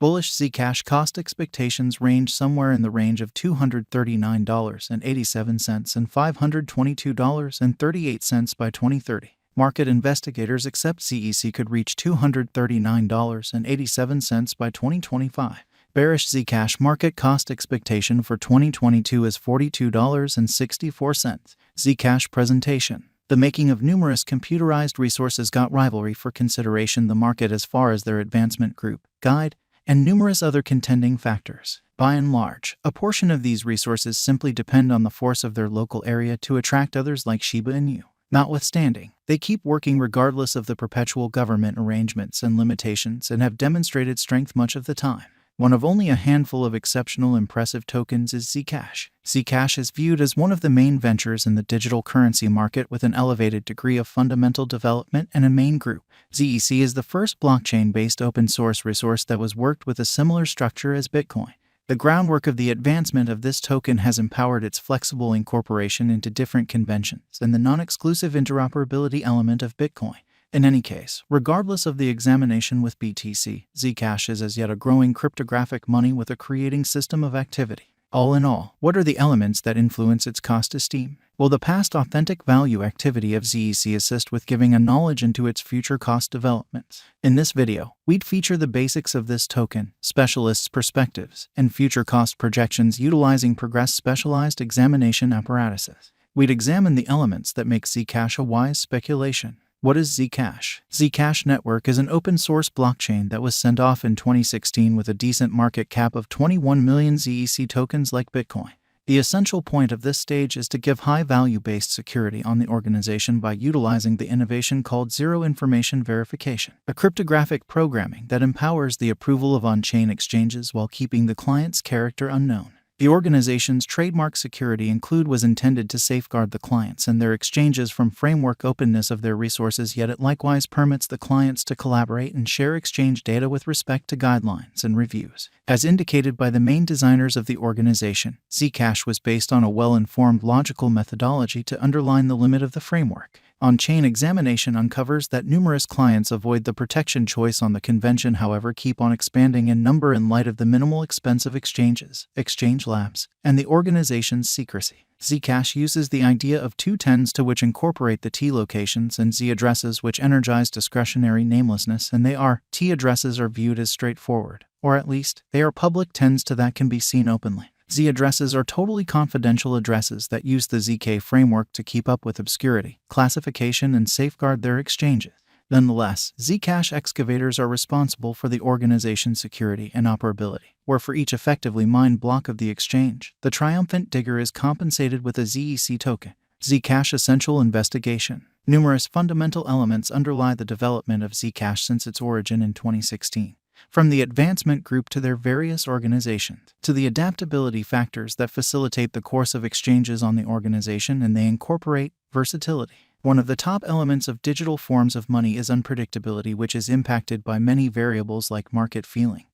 Bullish Zcash cost expectations range somewhere in the range of $239.87 and $522.38 by 2030. Market investigators accept ZEC could reach $239.87 by 2025. Bearish Zcash market cost expectation for 2022 is $42.64. Zcash presentation. The making of numerous computerized resources got rivalry for consideration the market as far as their advancement group, guide, and numerous other contending factors. By and large, a portion of these resources simply depend on the force of their local area to attract others like Shiba Inu. Notwithstanding, they keep working regardless of the perpetual government arrangements and limitations and have demonstrated strength much of the time. One of only a handful of exceptional impressive tokens is Zcash. Zcash is viewed as one of the main ventures in the digital currency market with an elevated degree of fundamental development and a main group. ZEC is the first blockchain-based open-source resource that was worked with a similar structure as Bitcoin. The groundwork of the advancement of this token has empowered its flexible incorporation into different conventions and the non-exclusive interoperability element of Bitcoin. In any case, regardless of the examination with BTC, Zcash is as yet a growing cryptographic money with a creating system of activity. All in all, what are the elements that influence its cost esteem? Will the past authentic value activity of ZEC assist with giving a knowledge into its future cost developments? In this video, we'd feature the basics of this token, specialists' perspectives, and future cost projections utilizing progressed specialized examination apparatuses. We'd examine the elements that make Zcash a wise speculation. What is Zcash? Zcash Network is an open-source blockchain that was sent off in 2016 with a decent market cap of 21 million ZEC tokens like Bitcoin. The essential point of this stage is to give high-value-based security on the organization by utilizing the innovation called Zero Information Verification, a cryptographic programming that empowers the approval of on-chain exchanges while keeping the client's character unknown. The organization's trademark security include was intended to safeguard the clients and their exchanges from framework openness of their resources, yet it likewise permits the clients to collaborate and share exchange data with respect to guidelines and reviews. As indicated by the main designers of the organization, Zcash was based on a well-informed logical methodology to underline the limit of the framework. On-chain examination uncovers that numerous clients avoid the protection choice on the convention, however keep on expanding in number in light of the minimal expense of exchanges, exchange labs, and the organization's secrecy. Zcash uses the idea of two tens to which incorporate the T locations and Z addresses which energize discretionary namelessness, and T addresses are viewed as straightforward, or at least, they are public tens to that can be seen openly. Z addresses are totally confidential addresses that use the ZK framework to keep up with obscurity, classification, and safeguard their exchanges. Nonetheless, Zcash excavators are responsible for the organization's security and operability, where for each effectively mined block of the exchange, the triumphant digger is compensated with a ZEC token. Zcash Essential Investigation. Numerous fundamental elements underlie the development of Zcash since its origin in 2016. From the advancement group to their various organizations, to the adaptability factors that facilitate the course of exchanges on the organization, and they incorporate versatility. One of the top elements of digital forms of money is unpredictability, which is impacted by many variables like market feeling,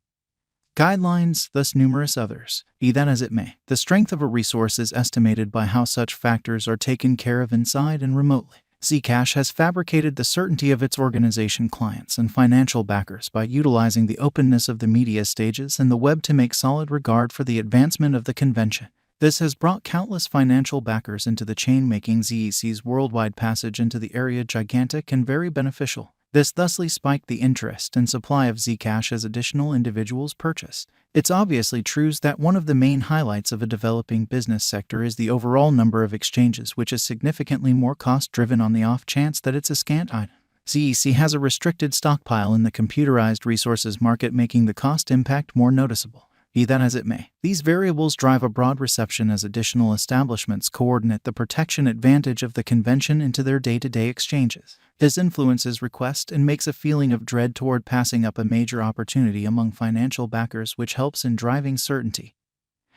guidelines, thus numerous others. Be that as it may, the strength of a resource is estimated by how such factors are taken care of inside and remotely. Zcash has fabricated the certainty of its organization clients and financial backers by utilizing the openness of the media stages and the web to make solid regard for the advancement of the convention. This has brought countless financial backers into the chain, making ZEC's worldwide passage into the area gigantic and very beneficial. This thusly spiked the interest and supply of Zcash as additional individuals purchased. It's obviously true that one of the main highlights of a developing business sector is the overall number of exchanges, which is significantly more cost-driven on the off chance that it's a scant item. ZEC has a restricted stockpile in the computerized resources market, making the cost impact more noticeable. Be that as it may, these variables drive a broad reception as additional establishments coordinate the protection advantage of the convention into their day-to-day exchanges. This influences request and makes a feeling of dread toward passing up a major opportunity among financial backers, which helps in driving certainty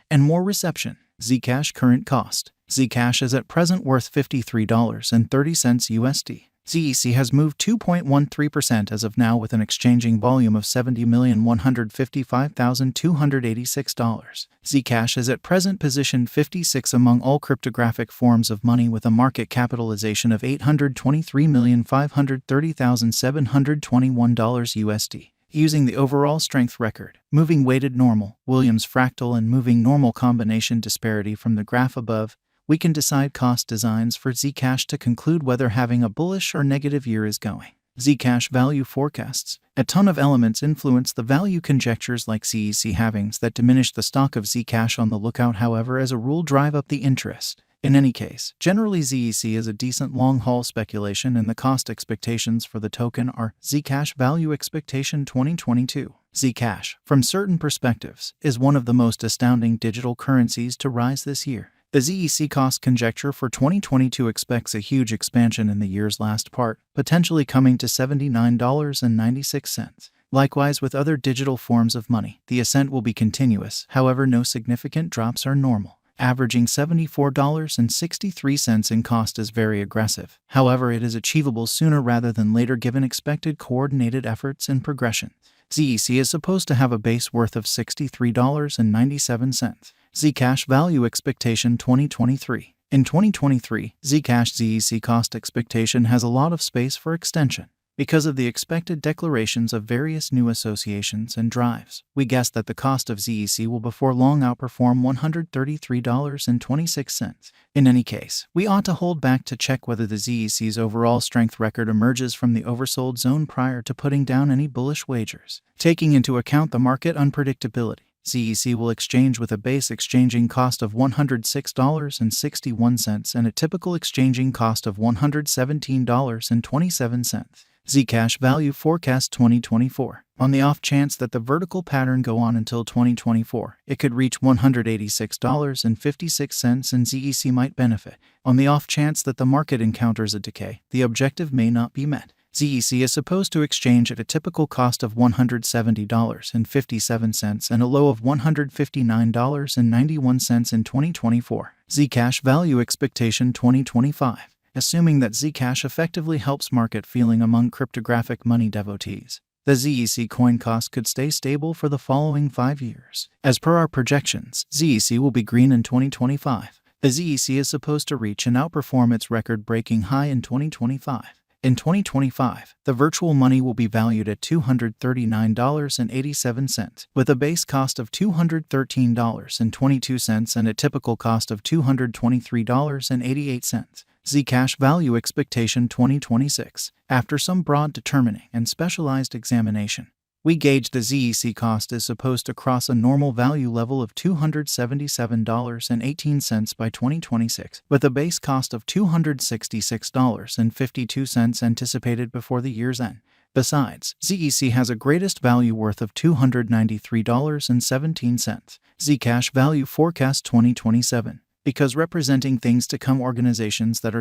and more reception. Zcash current cost. Zcash is at present worth $53.30 USD. ZEC has moved 2.13% as of now with an exchanging volume of $70,155,286. Zcash is at present positioned 56 among all cryptographic forms of money with a market capitalization of $823,530,721 USD. Using the overall strength record, moving weighted normal, Williams fractal and moving normal combination disparity from the graph above, we can decide cost designs for Zcash to conclude whether having a bullish or negative year is going. Zcash value forecasts. A ton of elements influence the value conjectures like CEC halvings that diminish the stock of Zcash on the lookout, however, as a rule drive up the interest. In any case, generally ZEC is a decent long-haul speculation and the cost expectations for the token are Zcash value expectation 2022. Zcash, from certain perspectives, is one of the most astounding digital currencies to rise this year. The ZEC cost conjecture for 2022 expects a huge expansion in the year's last part, potentially coming to $79.96. Likewise with other digital forms of money, the ascent will be continuous, however no significant drops are normal. Averaging $74.63 in cost is very aggressive. However, it is achievable sooner rather than later given expected coordinated efforts and progression. ZEC is supposed to have a base worth of $63.97. Zcash value expectation 2023. In 2023, Zcash ZEC cost expectation has a lot of space for extension. Because of the expected declarations of various new associations and drives, we guess that the cost of ZEC will before long outperform $133.26. In any case, we ought to hold back to check whether the ZEC's overall strength record emerges from the oversold zone prior to putting down any bullish wagers. Taking into account the market unpredictability, ZEC will exchange with a base exchanging cost of $106.61 and a typical exchanging cost of $117.27. Zcash value forecast 2024. On the off chance that the vertical pattern go on until 2024, it could reach $186.56 and ZEC might benefit. On the off chance that the market encounters a decay, the objective may not be met. ZEC is supposed to exchange at a typical cost of $170.57 and a low of $159.91 in 2024. Zcash value expectation 2025. Assuming that Zcash effectively helps market feeling among cryptographic money devotees, the ZEC coin cost could stay stable for the following 5 years. As per our projections, ZEC will be green in 2025. The ZEC is supposed to reach and outperform its record-breaking high in 2025. In 2025, the virtual money will be valued at $239.87, with a base cost of $213.22 and a typical cost of $223.88. Zcash value expectation 2026. After some broad determining and specialized examination, we gauge the ZEC cost is supposed to cross a normal value level of $277.18 by 2026, with a base cost of $266.52 anticipated before the year's end. Besides, ZEC has a greatest value worth of $293.17. Zcash value forecast 2027. Because representing things to come, organizations that are